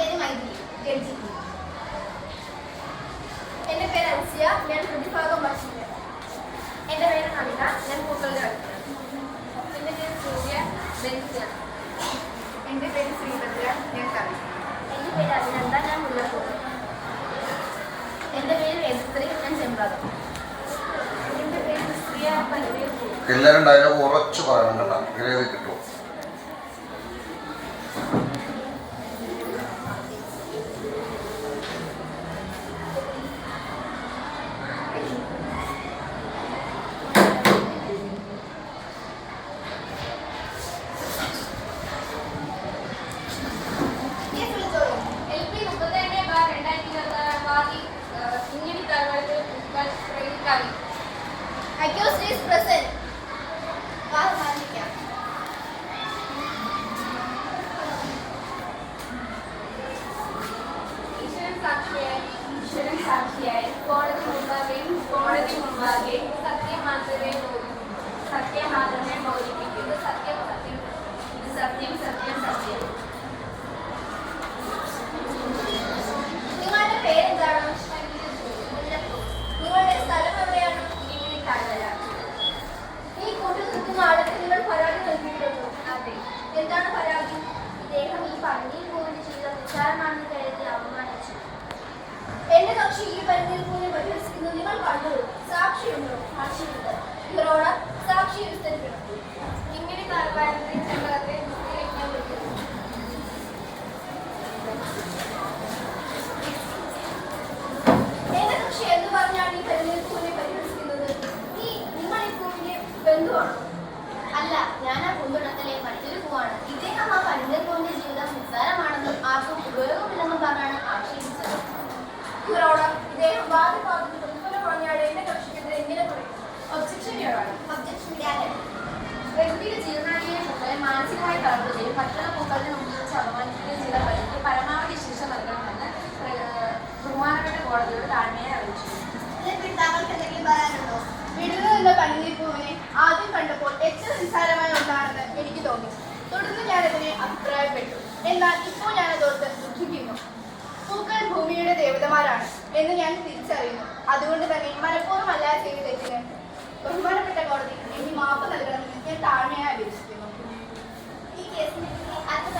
പേര് മൈഥിലി, ജഡ്ജി. എൻ്റെ പേര് അൻസിയ, ഞാൻ പ്രതിഭാഗം ഭക്ഷണം. എൻ്റെ പേര് നമിത, ഞാൻ പൂക്കളുടെ കളിക്കുന്നത്. എൻ്റെ പേര് സൂര്യ, ബെൻസിയാണ്. എൻ്റെ പേര് ശ്രീഭദ്ര, ഞാൻ കവി. എൻ്റെ പേര് അഭിനന്ദ, ഞാൻ മുല്ലപ്പൂവ്. എൻ്റെ പേര് എസ്ത്രി, ഞാൻ ചെമ്പ്രാതം. എൻ്റെ പേര് ശ്രീയ പല്ലവി. എല്ലാവരും ഡയലോഗ് ഉറച്ചു പറയണം കേട്ടോ, ഇങ്ങനെ കിട്ടും. Accused is present. ഈശ്വരൻ സാക്ഷിയായി കോടതി മുമ്പാകെ സത്യം മാത്രമേ ബോധിപ്പിക്കൂ. സത്യം സത്യം ഇത് സത്യം സത്യം സത്യം. നിങ്ങളുടെ പേരെന്താണ്? നിങ്ങളുടെ സ്ഥലം എവിടെയാണ്? ഈ കൂട്ടിൽ നിൽക്കുന്ന ആൾക്ക് നിങ്ങൾ പരാതി നൽകിയിട്ടുണ്ടോ? അതെ. എന്താണ് പരാതി? ഇദ്ദേഹം ഈ പന്നിയിൽ പോയിട്ട് ചെയ്ത നിസ്സാരമാണെന്ന് കരുതി അവമാനിച്ചു. എന്റെ കക്ഷി ഈ പന്നിയിൽ പോയി പരിഹസിക്കുന്നത് നിങ്ങൾ കണ്ടു. സാക്ഷിയുണ്ടോ? സാക്ഷിയുണ്ട്. ഇവരോട് സാക്ഷി വിസ്തരിക്കണം. ഇങ്ങനെ കാലവാരത്തെ ചെമ്പകത്തെ വയ്ക്കാൻ പറ്റും. എന്റെ കക്ഷി എന്ന് പറഞ്ഞാണ് ഈ പന്നിയിൽ പോയി പരിഹസിക്കുന്നത്? നിങ്ങൾ ഈ പൂവിന്റെ ബന്ധുവാണോ? അല്ല, ഞാൻ ആ പൂന്തോട്ടത്തിലെ മറ്റൊരു പൂവാണ്. ഇദ്ദേഹം ആ പന്നിയിൽ പൂവിന്റെ ജീവിതം നിസ്സാരമാണെന്നും ആർക്കും ഉപയോഗമില്ലെന്നും പറഞ്ഞാണ് ആക്ഷേപിച്ചത്. ഇവരോട് ഇദ്ദേഹം വാദിപ്പാതിന് പ്രതിഫലം പറഞ്ഞാൽ എന്റെ കക്ഷിക്കെതിരെ എങ്ങനെ പറയും? ഒബ്ജക്ഷൻ പ്രകൃതിയുടെ ജീവനാടിയെ പൂക്കളെ മാനസികമായി തളർത്തുകയും മറ്റുള്ള പൂക്കളുടെ മുമ്പിൽ വെച്ച് അപമാനിക്കുകയും ചെയ്ത പ്രതിക്ക് പരമാവധി ശിക്ഷ നൽകണമെന്ന് ബഹുമാനപ്പെട്ട കോടതിയോട് താഴ്മയായി അറിയിച്ചു. താങ്കൾക്ക് എന്തെങ്കിലും പറയാനുണ്ടോ? വിടുന്നു എന്ന പന്നിപ്പൂവിനെ ആദ്യം കണ്ടപ്പോൾ എത്ര നിസ്സാരമായ ഒന്നാണെന്ന് എനിക്ക് തോന്നി. തുടർന്ന് ഞാനതിനെ അഭിപ്രായപ്പെട്ടു. എന്നാൽ ഇപ്പോൾ ഞാനതോർത്ത് ദുഃഖിക്കുന്നു. പൂക്കൾ ഭൂമിയുടെ ദേവതമാരാണ് എന്ന് ഞാൻ തിരിച്ചറിയുന്നു. അതുകൊണ്ട് തന്നെ മനഃപൂർവ്വം അല്ല ചെയ്ത തെറ്റിന് ബഹുമാനപ്പെട്ട കോടതി എനിക്ക് മാപ്പ് നൽകണമെന്ന് ഞാൻ താഴ്മയായി അപേക്ഷിക്കുന്നു. ഈ കേസിന് അർത്ഥ